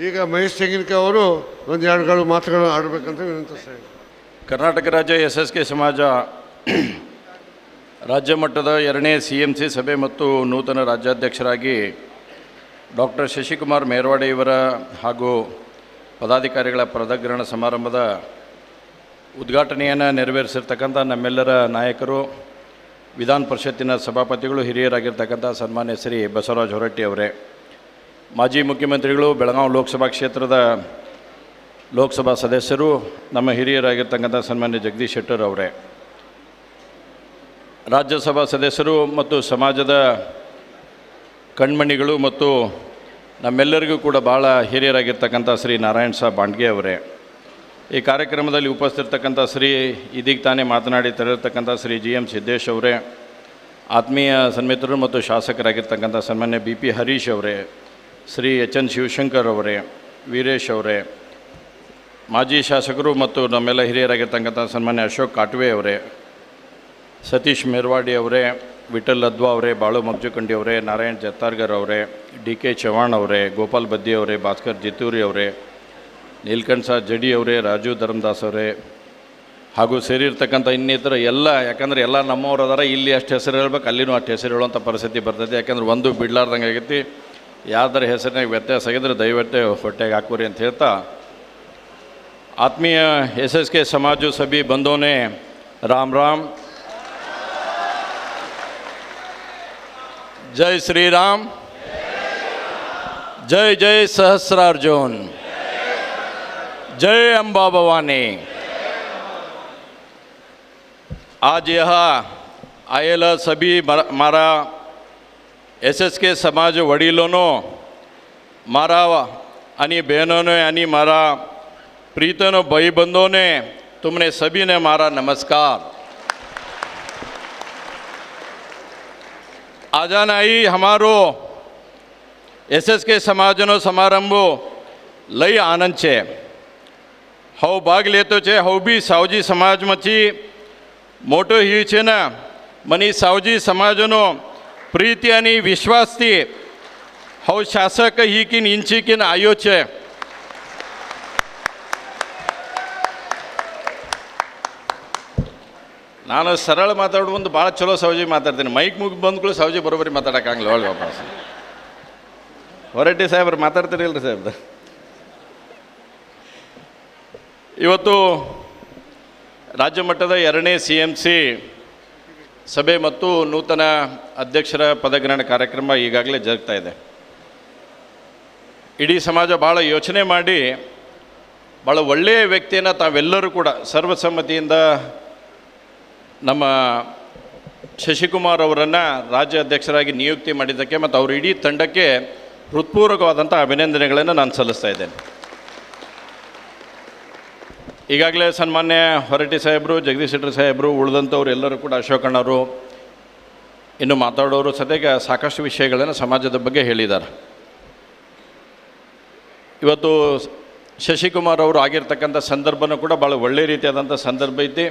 ಈಗ ಮಹೇಶ್ ತೆಂಗಿನಕಾಯಿ ಅವರು ಒಂದು ಎರಡು ಮಾತುಗಳು ಆಡಬೇಕಂತ ವಿನಂತಿಸ್ತಾ ಇದ್ದೀನಿ. ಕರ್ನಾಟಕ ರಾಜ್ಯ SSK ಸಮಾಜ ರಾಜ್ಯ ಮಟ್ಟದ 2ನೇ CMC ಸಭೆ ಮತ್ತು ನೂತನ ರಾಜ್ಯಾಧ್ಯಕ್ಷರಾಗಿ ಡಾಕ್ಟರ್ ಶಶಿಕುಮಾರ್ ಮೇರ್ವಾಡೆ ಇವರ ಹಾಗೂ ಪದಾಧಿಕಾರಿಗಳ ಪದಗ್ರಹಣ ಸಮಾರಂಭದ ಉದ್ಘಾಟನೆಯನ್ನು ನೆರವೇರಿಸಿರ್ತಕ್ಕಂಥ ನಮ್ಮೆಲ್ಲರ ನಾಯಕರು, ವಿಧಾನ ಪರಿಷತ್ತಿನ ಸಭಾಪತಿಗಳು, ಹಿರಿಯರಾಗಿರ್ತಕ್ಕಂಥ ಸನ್ಮಾನ್ಯ ಶ್ರೀ ಬಸವರಾಜ ಹೊರಟ್ಟಿ ಅವರೇ, ಮಾಜಿ ಮುಖ್ಯಮಂತ್ರಿಗಳು, ಬೆಳಗಾವಿ ಲೋಕಸಭಾ ಕ್ಷೇತ್ರದ ಲೋಕಸಭಾ ಸದಸ್ಯರು, ನಮ್ಮ ಹಿರಿಯರಾಗಿರ್ತಕ್ಕಂಥ ಸನ್ಮಾನ್ಯ ಜಗದೀಶ್ ಶೆಟ್ಟರ್ ಅವರೇ, ರಾಜ್ಯಸಭಾ ಸದಸ್ಯರು ಮತ್ತು ಸಮಾಜದ ಕಣ್ಮಣಿಗಳು ಮತ್ತು ನಮ್ಮೆಲ್ಲರಿಗೂ ಕೂಡ ಭಾಳ ಹಿರಿಯರಾಗಿರ್ತಕ್ಕಂಥ ಶ್ರೀ ನಾರಾಯಣ ಸಾಬ್ ಬಾಂಡ್ಗೆ ಅವರೇ, ಈ ಕಾರ್ಯಕ್ರಮದಲ್ಲಿ ಉಪಸ್ಥಿತರ್ತಕ್ಕಂಥ ಶ್ರೀ ಇದೀಗ ತಾನೇ ಮಾತನಾಡಿ ತೆರಳಿರ್ತಕ್ಕಂಥ ಶ್ರೀ GM ಸಿದ್ದೇಶ್ ಅವರೇ, ಆತ್ಮೀಯ ಸನ್ಮಿತ್ರರು ಮತ್ತು ಶಾಸಕರಾಗಿರ್ತಕ್ಕಂಥ ಸನ್ಮಾನ್ಯ BP ಹರೀಶ್ ಅವರೇ, ಶ್ರೀ HN ಶಿವಶಂಕರ್ ಅವರೇ, ವೀರೇಶ್ ಅವರೇ, ಮಾಜಿ ಶಾಸಕರು ಮತ್ತು ನಮ್ಮೆಲ್ಲ ಹಿರಿಯರಾಗಿರ್ತಕ್ಕಂಥ ಸನ್ಮಾನ್ಯ ಅಶೋಕ್ ಕಾಟ್ವೆ ಅವರೇ, ಸತೀಶ್ ಮೇರ್ವಾಡಿ ಅವರೇ, ವಿಠಲ್ ಅದ್ವಾ ಅವರೇ, ಬಾಳು ಮಗ್ಜುಕಂಡಿ ಅವರೇ, ನಾರಾಯಣ್ ಜತ್ತಾರ್ಗರ್ ಅವರೇ, DK ಚವಾಣ್ ಅವರೇ, ಗೋಪಾಲ್ ಬದ್ದಿ ಅವರೇ, ಭಾಸ್ಕರ್ ಜಿತ್ತೂರಿ ಅವರೇ, ನೀಲ್ಕಂಠ ಸಾ ಜಡಿ ಅವರೇ, ರಾಜು ಧರ್ಮದಾಸ್ ಅವರೇ, ಹಾಗೂ ಸೇರಿರ್ತಕ್ಕಂಥ ಇನ್ನಿತರ ಎಲ್ಲ, ಯಾಕಂದರೆ ಎಲ್ಲ ನಮ್ಮವ್ರು ಅದಾರ, ಇಲ್ಲಿ ಅಷ್ಟು ಹೆಸರು ಹೇಳ್ಬೇಕು, ಅಲ್ಲಿನೂ ಅಷ್ಟು ಹೆಸರು ಹೇಳುವಂಥ ಪರಿಸ್ಥಿತಿ ಬರ್ತೈತೆ. ಯಾಕಂದ್ರೆ ಒಂದು ಬಿಡ್ಲಾರ್ದಂಗೆ ಆಗೈತಿ. ಯಾವ್ದಾರ ಹೆಸರಿನಾಗ ವ್ಯತ್ಯಾಸ ಆಗಿದ್ರೆ ದಯವಿಟ್ಟು ಹೊಟ್ಟೆಗೆ ಹಾಕೋರಿ ಅಂತ ಹೇಳ್ತಾ, ಆತ್ಮೀಯ SSK समाज सभी बंधों ने राम राम, जय श्री राम, जय जय सहस्रार्जुन, जय अम्बा भवानी। आज यह आएला सभी मारा SSK समाज वडीलों, मारा आणि बहनों ने, आणि मारा प्रीतनों भाई बंधों ने, तुमने सभी ने मारा नमस्कार। आजानाई हमारो SSK समाजनो समारंभो लई आनंद छे। हव भाग लेतो छे, हव बी सावजी समाज मची मोटो ही छे ना, मनी सावजी समाजनो प्रीति आणि विश्वासथी हव शासक ही किन इंची किन आयो छे। ನಾನು ಸರಳ ಮಾತಾಡೋ ಒಂದು ಭಾಳ ಚಲೋ ಸೌಜಿ ಮಾತಾಡ್ತೀನಿ. ಮೈಕ್ ಮುಗಿ ಬಂದ್ಗಳು ಸೌಜಿ ಬರೋಬ್ಬರಿ ಮಾತಾಡೋಕ್ಕಾಗಲ್ಲ. ಒಳ್ಳೆ ವಾಪಸ್ ಹೊರಟ್ಟಿ ಸಾಹೇಬ್ರು ಮಾತಾಡ್ತೀರಿಲ್ಲ ರೀ ಸಾಹೇಬ್ದು. ಇವತ್ತು ರಾಜ್ಯ ಮಟ್ಟದ 2ನೇ CMC ಸಭೆ ಮತ್ತು ನೂತನ ಅಧ್ಯಕ್ಷರ ಪದಗ್ರಹಣ ಕಾರ್ಯಕ್ರಮ ಈಗಾಗಲೇ ಜರುಗ್ತಾ ಇದೆ. ಇಡೀ ಸಮಾಜ ಭಾಳ ಯೋಚನೆ ಮಾಡಿ ಭಾಳ ಒಳ್ಳೆಯ ವ್ಯಕ್ತಿಯನ್ನು ತಾವೆಲ್ಲರೂ ಕೂಡ ಸರ್ವಸಮ್ಮತಿಯಿಂದ ನಮ್ಮ ಶಶಿಕುಮಾರ್ ಅವರನ್ನು ರಾಜ್ಯ ಅಧ್ಯಕ್ಷರಾಗಿ ನಿಯುಕ್ತಿ ಮಾಡಿದ್ದಕ್ಕೆ ಮತ್ತು ಅವ್ರ ಇಡೀ ತಂಡಕ್ಕೆ ಹೃತ್ಪೂರ್ವಕವಾದಂಥ ಅಭಿನಂದನೆಗಳನ್ನು ನಾನು ಸಲ್ಲಿಸ್ತಾ ಇದ್ದೇನೆ. ಈಗಾಗಲೇ ಸನ್ಮಾನ್ಯ ಹೊರಟ್ಟಿ ಸಾಹೇಬರು, ಜಗದೀಶ್ ಶೆಟ್ಟರ್ ಸಾಹೇಬರು, ಉಳಿದಂಥವ್ರು ಎಲ್ಲರೂ ಕೂಡ, ಅಶೋಕಣ್ಣವರು, ಇನ್ನು ಮಾತಾಡೋರು ಸದ್ಯಕ್ಕೆ ಸಾಕಷ್ಟು ವಿಷಯಗಳನ್ನು ಸಮಾಜದ ಬಗ್ಗೆ ಹೇಳಿದ್ದಾರೆ. ಇವತ್ತು ಶಶಿಕುಮಾರ್ ಅವರು ಆಗಿರ್ತಕ್ಕಂಥ ಸಂದರ್ಭನೂ ಕೂಡ ಭಾಳ ಒಳ್ಳೆಯ ರೀತಿಯಾದಂಥ ಸಂದರ್ಭ ಐತಿ.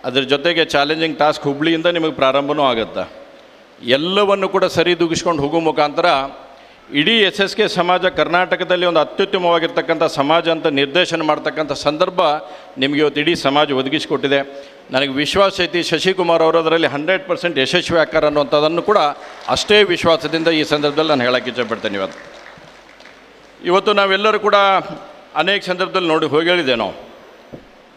ಅದ್ರ ಜೊತೆಗೆ ಚಾಲೆಂಜಿಂಗ್ ಟಾಸ್ಕ್ ಹುಬ್ಳಿಯಿಂದ ನಿಮಗೆ ಪ್ರಾರಂಭವೂ ಆಗುತ್ತೆ. ಎಲ್ಲವನ್ನು ಕೂಡ ಸರಿದೂಗಿಸ್ಕೊಂಡು ಹೋಗೋ ಮುಖಾಂತರ ಇಡೀ SSK ಸಮಾಜ ಕರ್ನಾಟಕದಲ್ಲಿ ಒಂದು ಅತ್ಯುತ್ತಮವಾಗಿರ್ತಕ್ಕಂಥ ಸಮಾಜ ಅಂತ ನಿರ್ದೇಶನ ಮಾಡ್ತಕ್ಕಂಥ ಸಂದರ್ಭ ನಿಮಗೆ ಇವತ್ತು ಇಡೀ ಸಮಾಜ ಒದಗಿಸಿಕೊಟ್ಟಿದೆ. ನನಗೆ ವಿಶ್ವಾಸ ಐತಿ ಶಶಿಕುಮಾರ್ ಅವರು ಅದರಲ್ಲಿ 100% ಯಶಸ್ವಿ ಆಕಾರ ಅನ್ನುವಂಥದ್ದನ್ನು ಕೂಡ ಅಷ್ಟೇ ವಿಶ್ವಾಸದಿಂದ ಈ ಸಂದರ್ಭದಲ್ಲಿ ನಾನು ಹೇಳೋಕ್ಕೆ ಇಷ್ಟಪಡ್ತೇನೆ. ಇವತ್ತು ನಾವೆಲ್ಲರೂ ಕೂಡ ಅನೇಕ ಸಂದರ್ಭದಲ್ಲಿ ಹೋಗಿ ಹೇಳಿದೆ. ನಾವು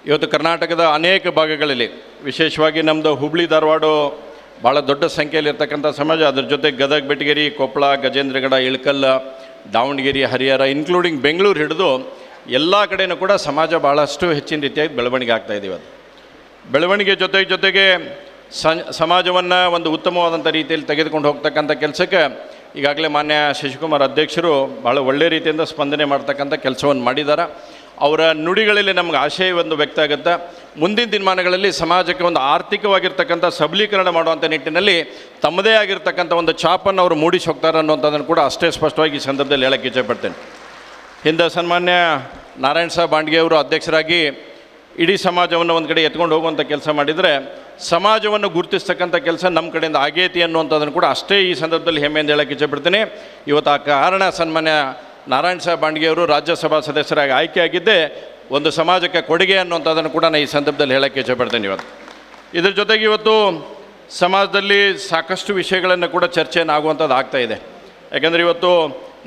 ಇವತ್ತು ಕರ್ನಾಟಕದ ಅನೇಕ ಭಾಗಗಳಲ್ಲಿ, ವಿಶೇಷವಾಗಿ ನಮ್ಮದು ಹುಬ್ಳಿ ಧಾರವಾಡ ಭಾಳ ದೊಡ್ಡ ಸಂಖ್ಯೆಯಲ್ಲಿ ಇರ್ತಕ್ಕಂಥ ಸಮಾಜ, ಅದ್ರ ಜೊತೆ ಗದಗ, ಬೆಟಗೇರಿ, ಕೊಪ್ಪಳ, ಗಜೇಂದ್ರಗಡ, ಇಳಕಲ್ಲ, ದಾವಣಗೆರೆ, ಹರಿಹರ, ಇನ್ಕ್ಲೂಡಿಂಗ್ ಬೆಂಗಳೂರು ಹಿಡಿದು ಎಲ್ಲ ಕಡೆಯೂ ಕೂಡ ಸಮಾಜ ಭಾಳಷ್ಟು ಹೆಚ್ಚಿನ ರೀತಿಯಾಗಿ ಬೆಳವಣಿಗೆ ಆಗ್ತಾಯಿದ್ದೀವಿ. ಅದು ಬೆಳವಣಿಗೆ ಜೊತೆಗೆ ಸಮಾಜವನ್ನು ಒಂದು ಉತ್ತಮವಾದಂಥ ರೀತಿಯಲ್ಲಿ ತೆಗೆದುಕೊಂಡು ಹೋಗ್ತಕ್ಕಂಥ ಕೆಲಸಕ್ಕೆ ಈಗಾಗಲೇ ಮಾನ್ಯ ಶಶಿಕುಮಾರ್ ಅಧ್ಯಕ್ಷರು ಭಾಳ ಒಳ್ಳೆಯ ರೀತಿಯಿಂದ ಸ್ಪಂದನೆ ಮಾಡ್ತಕ್ಕಂಥ ಕೆಲಸವನ್ನು ಮಾಡಿದ್ದಾರೆ. ಅವರ ನುಡಿಗಳಲ್ಲಿ ನಮ್ಗೆ ಆಶಯ ಒಂದು ವ್ಯಕ್ತ ಆಗುತ್ತೆ. ಮುಂದಿನ ದಿನಮಾನಗಳಲ್ಲಿ ಸಮಾಜಕ್ಕೆ ಒಂದು ಆರ್ಥಿಕವಾಗಿರ್ತಕ್ಕಂಥ ಸಬಲೀಕರಣ ಮಾಡುವಂಥ ನಿಟ್ಟಿನಲ್ಲಿ ತಮ್ಮದೇ ಆಗಿರ್ತಕ್ಕಂಥ ಒಂದು ಛಾಪನ್ನು ಅವರು ಮೂಡಿಸಿ ಹೋಗ್ತಾರೆ ಅನ್ನುವಂಥದ್ದನ್ನು ಕೂಡ ಅಷ್ಟೇ ಸ್ಪಷ್ಟವಾಗಿ ಈ ಸಂದರ್ಭದಲ್ಲಿ ಹೇಳೋಕ್ಕೆ ಇಚ್ಛೆಪಡ್ತೇನೆ. ಹಿಂದೆ ಸನ್ಮಾನ್ಯ ನಾರಾಯಣ ಸಾಬ್ ಬಾಂಡ್ಗೆ ಅವರು ಅಧ್ಯಕ್ಷರಾಗಿ ಇಡೀ ಸಮಾಜವನ್ನು ಒಂದು ಕಡೆ ಎತ್ಕೊಂಡು ಹೋಗುವಂಥ ಕೆಲಸ ಮಾಡಿದರೆ, ಸಮಾಜವನ್ನು ಗುರುತಿಸ್ತಕ್ಕಂಥ ಕೆಲಸ ನಮ್ಮ ಕಡೆಯಿಂದ ಆಗೈತಿ ಅನ್ನುವಂಥದ್ದನ್ನು ಕೂಡ ಅಷ್ಟೇ ಈ ಸಂದರ್ಭದಲ್ಲಿ ಹೆಮ್ಮೆಯಿಂದ ಹೇಳೋಕ್ಕೆ ಇಚ್ಛೆಪಡ್ತೀನಿ. ಇವತ್ತು ಆ ಕಾರಣ ಸನ್ಮಾನ್ಯ ನಾರಾಯಣ ಸಾಹೇಬ್ ಬಾಂಡ್ಗೆಯವರು ರಾಜ್ಯಸಭಾ ಸದಸ್ಯರಾಗಿ ಆಯ್ಕೆಯಾಗಿದ್ದೇ ಒಂದು ಸಮಾಜಕ್ಕೆ ಕೊಡುಗೆ ಅನ್ನುವಂಥದ್ದನ್ನು ಕೂಡ ನಾನು ಈ ಸಂದರ್ಭದಲ್ಲಿ ಹೇಳೋಕ್ಕೆ ಇಷ್ಟಪಡ್ತೇನೆ. ಇದ್ರ ಜೊತೆಗೆ ಇವತ್ತು ಸಮಾಜದಲ್ಲಿ ಸಾಕಷ್ಟು ವಿಷಯಗಳನ್ನು ಕೂಡ ಚರ್ಚೆಯನ್ನು ಆಗುವಂಥದ್ದು ಆಗ್ತಾಯಿದೆ. ಯಾಕೆಂದರೆ ಇವತ್ತು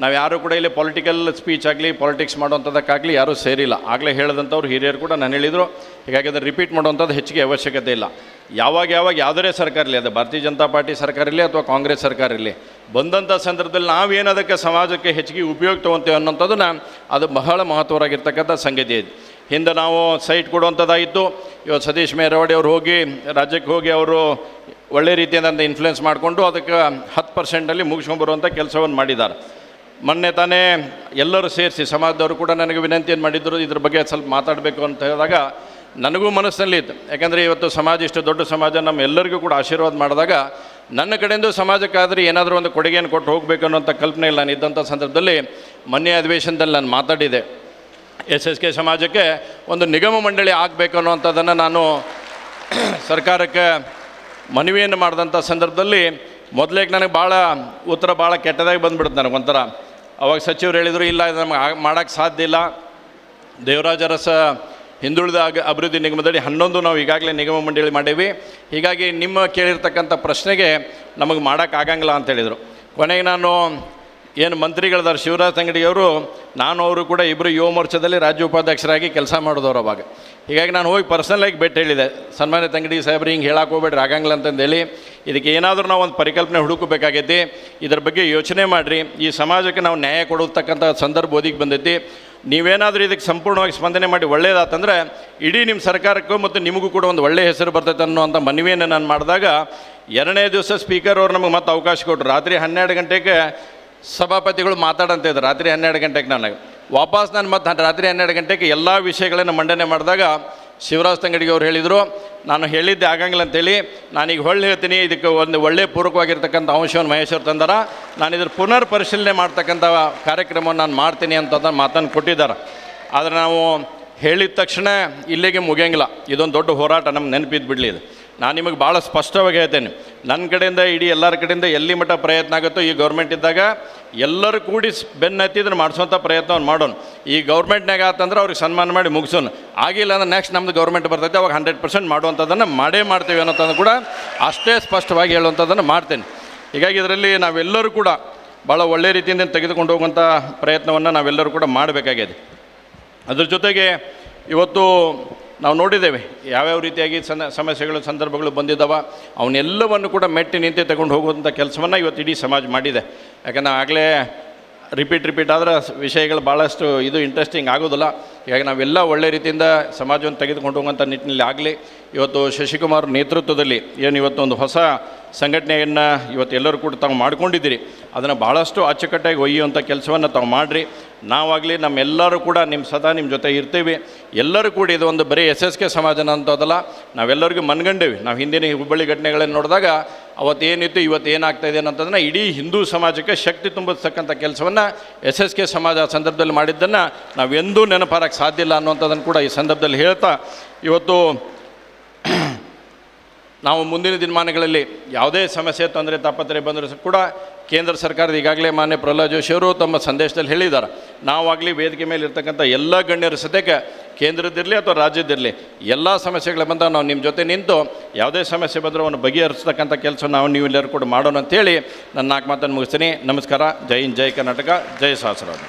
ನಾವು ಯಾರೂ ಕೂಡ ಇಲ್ಲಿ ಪೊಲಿಟಿಕಲ್ ಸ್ಪೀಚ್ ಆಗಲಿ ಪಾಲಿಟಿಕ್ಸ್ ಮಾಡುವಂಥದ್ದಕ್ಕಾಗಲಿ ಯಾರೂ ಸೇರಿಲ್ಲ. ಆಗಲೇ ಹೇಳಿದಂಥವ್ರು ಹಿರಿಯರು ಕೂಡ ನಾನು ಹೇಳಿದರು. ಹೀಗಾಗಿ ಅದನ್ನು ರಿಪೀಟ್ ಮಾಡುವಂಥದ್ದು ಹೆಚ್ಚಿಗೆ ಅವಶ್ಯಕತೆ ಇಲ್ಲ. ಯಾವಾಗ ಯಾವುದೇ ಸರ್ಕಾರ ಇರಲಿ, ಅದು ಭಾರತೀಯ ಜನತಾ ಪಾರ್ಟಿ ಸರ್ಕಾರ ಇರಲಿ ಅಥವಾ ಕಾಂಗ್ರೆಸ್ ಸರ್ಕಾರ ಇರಲಿ, ಬಂದಂಥ ಸಂದರ್ಭದಲ್ಲಿ ನಾವೇನದಕ್ಕೆ ಸಮಾಜಕ್ಕೆ ಹೆಚ್ಚಿಗೆ ಉಪಯೋಗ ತೊಗೊತೇವೆ ಅನ್ನೋಂಥದ್ದನ್ನು ಅದು ಬಹಳ ಮಹತ್ವವಾಗಿರ್ತಕ್ಕಂಥ ಸಂಗತಿ ಇದೆ. ಹಿಂದೆ ನಾವು ಸೈಟ್ ಕೊಡುವಂಥದ್ದಾಯಿತು. ಇವತ್ತು ಸತೀಶ್ ಮೇರವಾಡಿ ಅವರು ಹೋಗಿ ರಾಜ್ಯಕ್ಕೆ ಹೋಗಿ ಅವರು ಒಳ್ಳೆ ರೀತಿಯಿಂದ ಇನ್ಫ್ಲುಯೆನ್ಸ್ ಮಾಡಿಕೊಂಡು ಅದಕ್ಕೆ 10% ಮುಗಿಸ್ಕೊಂಡ್ಬರುವಂಥ ಕೆಲಸವನ್ನು ಮಾಡಿದ್ದಾರೆ. ಮೊನ್ನೆ ತಾನೇ ಎಲ್ಲರೂ ಸೇರಿಸಿ ಸಮಾಜದವರು ಕೂಡ ನನಗೆ ವಿನಂತಿಯನ್ನು ಮಾಡಿದ್ದರು, ಇದ್ರ ಬಗ್ಗೆ ಸ್ವಲ್ಪ ಮಾತಾಡಬೇಕು ಅಂತ ಹೇಳಿದಾಗ ನನಗೂ ಮನಸ್ಸಿನಲ್ಲಿ ಇತ್ತು. ಯಾಕಂದರೆ ಇವತ್ತು ಸಮಾಜ ಇಷ್ಟು ದೊಡ್ಡ ಸಮಾಜ ನಮ್ಮ ಎಲ್ಲರಿಗೂ ಕೂಡ ಆಶೀರ್ವಾದ ಮಾಡಿದಾಗ ನನ್ನ ಕಡೆಯಿಂದ ಸಮಾಜಕ್ಕಾದರೆ ಏನಾದರೂ ಒಂದು ಕೊಡುಗೆಯನ್ನು ಕೊಟ್ಟು ಹೋಗಬೇಕು ಅನ್ನೋಂಥ ಕಲ್ಪನೆಯಲ್ಲಿ ನಾನು ಇದ್ದಂಥ ಸಂದರ್ಭದಲ್ಲಿ ಮೊನ್ನೆ ಅಧಿವೇಶನದಲ್ಲಿ ನಾನು ಮಾತಾಡಿದೆ. SSK ಸಮಾಜಕ್ಕೆ ಒಂದು ನಿಗಮ ಮಂಡಳಿ ಆಗಬೇಕು ಅನ್ನೋವಂಥದ್ದನ್ನು ನಾನು ಸರ್ಕಾರಕ್ಕೆ ಮನವಿಯನ್ನು ಮಾಡಿದಂಥ ಸಂದರ್ಭದಲ್ಲಿ ಮೊದಲೇಗೆ ನನಗೆ ಉತ್ತರ ಭಾಳ ಕೆಟ್ಟದಾಗಿ ಬಂದುಬಿಡುತ್ತೆ. ನನಗೆ ಒಂಥರ ಅವಾಗ ಸಚಿವರು ಹೇಳಿದರು, ಇಲ್ಲ ಇದು ನಮಗೆ ಮಾಡೋಕ್ಕೆ ಸಾಧ್ಯ ಇಲ್ಲ, ದೇವರಾಜ ಅರಸ ಹಿಂದುಳಿದ ಅಭಿವೃದ್ಧಿ ನಿಗಮದಡಿ 11 ನಾವು ಈಗಾಗಲೇ ನಿಗಮ ಮಂಡಳಿ ಮಾಡೀವಿ, ಹೀಗಾಗಿ ನಿಮ್ಮ ಕೇಳಿರ್ತಕ್ಕಂಥ ಪ್ರಶ್ನೆಗೆ ನಮಗೆ ಮಾಡೋಕ್ಕಾಗಂಗಿಲ್ಲ ಅಂತ ಹೇಳಿದರು. ಕೊನೆಗೆ ನಾನು ಏನು ಮಂತ್ರಿಗಳಿದ್ದಾರೆ ಶಿವರಾಜ್ ತಂಗಡಿಯವರು, ನಾನು ಅವರು ಕೂಡ ಇಬ್ಬರು ಯುವ ಮೋರ್ಚಾದಲ್ಲಿ ರಾಜ್ಯ ಉಪಾಧ್ಯಕ್ಷರಾಗಿ ಕೆಲಸ ಮಾಡಿದವರು ಅವಾಗ. ಹೀಗಾಗಿ ನಾನು ಹೋಗಿ ಪರ್ಸನಲಾಗಿ ಭೇಟಿ ಹೇಳಿದೆ, ಸನ್ಮಾನ್ಯ ತಂಗಡಿ ಸಾಹೇಬ್ರು ಹಿಂಗೆ ಹೇಳಕ್ಕೆ ಹೋಗ್ಬೇಡ್ರಿ ಆಗಂಗಿಲ್ಲ ಅಂತಂದೇಳಿ, ಇದಕ್ಕೆ ಏನಾದರೂ ನಾವು ಒಂದು ಪರಿಕಲ್ಪನೆ ಹುಡುಕಬೇಕಾಗೈತಿ, ಇದ್ರ ಬಗ್ಗೆ ಯೋಚನೆ ಮಾಡಿರಿ, ಈ ಸಮಾಜಕ್ಕೆ ನಾವು ನ್ಯಾಯ ಕೊಡತಕ್ಕಂಥ ಸಂದರ್ಭ ಒದಗಿ ಬಂದೈತಿ, ನೀವೇನಾದರೂ ಇದಕ್ಕೆ ಸಂಪೂರ್ಣವಾಗಿ ಸ್ಪಂದನೆ ಮಾಡಿ ಒಳ್ಳೆಯದಾತಂದರೆ ಇಡೀ ನಿಮ್ಮ ಸರ್ಕಾರಕ್ಕೂ ಮತ್ತು ನಿಮಗೂ ಕೂಡ ಒಂದು ಒಳ್ಳೆಯ ಹೆಸರು ಬರ್ತೈತೆ ಅನ್ನೋಂಥ ಮನವಿಯನ್ನು ನಾನು ಮಾಡಿದಾಗ 2ನೇ ದಿವಸ ಸ್ಪೀಕರ್ ಅವರು ನಮಗೆ ಮತ್ತೆ ಅವಕಾಶ ಕೊಟ್ಟರು. ರಾತ್ರಿ 12 ಗಂಟೆಗೆ ಸಭಾಪತಿಗಳು ಮಾತಾಡಂತಿದ್ರು. ರಾತ್ರಿ 12 ಗಂಟೆಗೆ ನನಗೆ ವಾಪಸ್ ನಾನು ಮತ್ತೆ ರಾತ್ರಿ 12 ಗಂಟೆಗೆ ಎಲ್ಲ ವಿಷಯಗಳನ್ನು ಮಂಡನೆ ಮಾಡಿದಾಗ ಶಿವರಾಜ್ ತಂಗಡಿಗೆ ಅವ್ರು ಹೇಳಿದರು, ನಾನು ಹೇಳಿದ್ದೆ ಆಗಂಗಿಲ್ಲ ಅಂತೇಳಿ, ನಾನೀಗ ಹೊಳ್ಳಿ ಹೇಳ್ತೀನಿ, ಇದಕ್ಕೆ ಒಂದು ಒಳ್ಳೆಯ ಪೂರಕವಾಗಿರ್ತಕ್ಕಂಥ ಅಂಶವನ್ನು ಮಹೇಶ್ವರ್ ತಂದಾರ, ನಾನು ಇದ್ರ ಪುನರ್ ಪರಿಶೀಲನೆ ಮಾಡ್ತಕ್ಕಂಥ ಕಾರ್ಯಕ್ರಮವನ್ನು ನಾನು ಮಾಡ್ತೀನಿ ಅಂತ ಮಾತನ್ನು ಕೊಟ್ಟಿದ್ದಾರೆ. ಆದರೆ ನಾವು ಹೇಳಿದ ತಕ್ಷಣ ಇಲ್ಲಿಗೆ ಮುಗಿಯಂಗಿಲ್ಲ, ಇದೊಂದು ದೊಡ್ಡ ಹೋರಾಟ ನಮ್ಗೆ ನೆನಪಿದ್ದು ಬಿಡಲಿ. ಇದು ನಾನು ನಿಮಗೆ ಭಾಳ ಸ್ಪಷ್ಟವಾಗಿ ಹೇಳ್ತೇನೆ, ನನ್ನ ಕಡೆಯಿಂದ ಇಡೀ ಎಲ್ಲರ ಕಡೆಯಿಂದ ಎಲ್ಲಿ ಮಟ್ಟ ಪ್ರಯತ್ನ ಆಗುತ್ತೋ ಈ ಗೌರ್ಮೆಂಟ್ ಇದ್ದಾಗ ಎಲ್ಲರೂ ಕೂಡಿ ಬೆನ್ನತ್ತಿದ್ರೆ ಮಾಡಿಸೋಂಥ ಪ್ರಯತ್ನವನ್ನು ಮಾಡೋಣ. ಈ ಗೌರ್ಮೆಂಟ್ನಾಗ ಆತಂದ್ರೆ ಅವ್ರಿಗೆ ಸನ್ಮಾನ ಮಾಡಿ ಮುಗಿಸೋಣ, ಆಗಿಲ್ಲ ಅಂದ್ರೆ ನೆಕ್ಸ್ಟ್ ನಮ್ಮದು ಗೌರ್ಮೆಂಟ್ ಬರ್ತೈತೆ, ಅವಾಗ 100% ಮಾಡುವಂಥದ್ದನ್ನು ಮಾಡ್ತೀವಿ ಅನ್ನೋಂಥದ್ದು ಕೂಡ ಅಷ್ಟೇ ಸ್ಪಷ್ಟವಾಗಿ ಹೇಳುವಂಥದ್ದನ್ನು ಮಾಡ್ತೇನೆ. ಹೀಗಾಗಿ ಇದರಲ್ಲಿ ನಾವೆಲ್ಲರೂ ಕೂಡ ಭಾಳ ಒಳ್ಳೆಯ ರೀತಿಯಿಂದ ತೆಗೆದುಕೊಂಡು ಹೋಗುವಂಥ ಪ್ರಯತ್ನವನ್ನು ನಾವೆಲ್ಲರೂ ಕೂಡ ಮಾಡಬೇಕಾಗಿದೆ. ಅದ್ರ ಜೊತೆಗೆ ಇವತ್ತು ನಾವು ನೋಡಿದ್ದೇವೆ ಯಾವ್ಯಾವ ರೀತಿಯಾಗಿ ಸಮಸ್ಯೆಗಳು ಸಂದರ್ಭಗಳು ಬಂದಿದ್ದಾವೆ, ಅವನ್ನೆಲ್ಲವನ್ನು ಕೂಡ ಮೆಟ್ಟಿ ನಿಂತೆ ತಗೊಂಡು ಹೋಗುವಂಥ ಕೆಲಸವನ್ನು ಇವತ್ತು ಇಡೀ ಸಮಾಜ ಮಾಡಿದೆ. ಯಾಕಂದರೆ ಆಗಲೇ ರಿಪೀಟ್ ಆದರೆ ವಿಷಯಗಳು ಭಾಳಷ್ಟು ಇದು ಇಂಟ್ರೆಸ್ಟಿಂಗ್ ಆಗೋದಿಲ್ಲ. ಹೀಗಾಗಿ ನಾವೆಲ್ಲ ಒಳ್ಳೆ ರೀತಿಯಿಂದ ಸಮಾಜವನ್ನು ತೆಗೆದುಕೊಂಡು ಹೋಗುವಂಥ ನಿಟ್ಟಿನಲ್ಲಿ ಆಗಲಿ. ಇವತ್ತು ಶಶಿಕುಮಾರ್ ನೇತೃತ್ವದಲ್ಲಿ ಏನು ಇವತ್ತು ಒಂದು ಹೊಸ ಸಂಘಟನೆಯನ್ನು ಇವತ್ತು ಎಲ್ಲರೂ ಕೂಡ ತಾವು ಮಾಡ್ಕೊಂಡಿದ್ದೀರಿ, ಅದನ್ನು ಭಾಳಷ್ಟು ಅಚ್ಚುಕಟ್ಟಾಗಿ ಒಯ್ಯುವಂಥ ಕೆಲಸವನ್ನು ತಾವು ಮಾಡಿರಿ. ನಾವಾಗಲಿ ನಮ್ಮೆಲ್ಲರೂ ಕೂಡ ಸದಾ ನಿಮ್ಮ ಜೊತೆ ಇರ್ತೀವಿ. ಎಲ್ಲರೂ ಕೂಡ ಇದು ಒಂದು ಬರೀ SSK ಸಮಾಜನ ಅಂತದಲ್ಲ, ನಾವೆಲ್ಲರಿಗೂ ಮನ್ಗಂಡೇವಿ. ನಾವು ಹಿಂದಿನ ಹುಬ್ಬಳ್ಳಿ ಘಟನೆಗಳನ್ನು ನೋಡಿದಾಗ ಅವತ್ತೇನಿತ್ತು ಇವತ್ತು ಏನಾಗ್ತಾಯಿದೆ ಅನ್ನೋಂಥದ್ದನ್ನು ಇಡೀ ಹಿಂದೂ ಸಮಾಜಕ್ಕೆ ಶಕ್ತಿ ತುಂಬಿಸ್ತಕ್ಕಂಥ ಕೆಲಸವನ್ನು SSK ಸಮಾಜ ಸಂದರ್ಭದಲ್ಲಿ ಮಾಡಿದ್ದನ್ನು ನಾವೆಂದೂ ನೆನಪಾರಕ್ಕೆ ಸಾಧ್ಯ ಇಲ್ಲ ಅನ್ನುವಂಥದ್ದನ್ನು ಕೂಡ ಈ ಸಂದರ್ಭದಲ್ಲಿ ಹೇಳ್ತಾ, ಇವತ್ತು ನಾವು ಮುಂದಿನ ದಿನಮಾನಗಳಲ್ಲಿ ಯಾವುದೇ ಸಮಸ್ಯೆ ತೊಂದರೆ ತಾಪತ್ರೆ ಬಂದರೂ ಕೂಡ ಕೇಂದ್ರ ಸರ್ಕಾರದ ಈಗಾಗಲೇ ಮಾನ್ಯ ಪ್ರಹ್ಲಾದ್ ಜೋಶಿ ಅವರು ತಮ್ಮ ಸಂದೇಶದಲ್ಲಿ ಹೇಳಿದ್ದಾರೆ, ನಾವಾಗಲಿ ವೇದಿಕೆ ಮೇಲೆ ಇರ್ತಕ್ಕಂಥ ಎಲ್ಲ ಗಣ್ಯರ ಸದ್ಯಕ್ಕೆ ಕೇಂದ್ರದಿರಲಿ ಅಥವಾ ರಾಜ್ಯದಿರಲಿ ಎಲ್ಲ ಸಮಸ್ಯೆಗಳು ಬಂದಾಗ ನಾವು ನಿಮ್ಮ ಜೊತೆ ನಿಂತು ಯಾವುದೇ ಸಮಸ್ಯೆ ಬಂದರೂ ಅವನ್ನು ಬಗೆಹರಿಸ್ತಕ್ಕಂಥ ಕೆಲಸ ನೀವೆಲ್ಲರೂ ಕೂಡ ಮಾಡೋಣ ಅಂತೇಳಿ ನನ್ನ 4 ಮಾತನ್ನು ಮುಗಿಸ್ತೀನಿ. ನಮಸ್ಕಾರ. ಜೈ ಹಿಂದ್, ಜೈ ಕರ್ನಾಟಕ, ಜೈ ಸಹಸ್ರಾರ.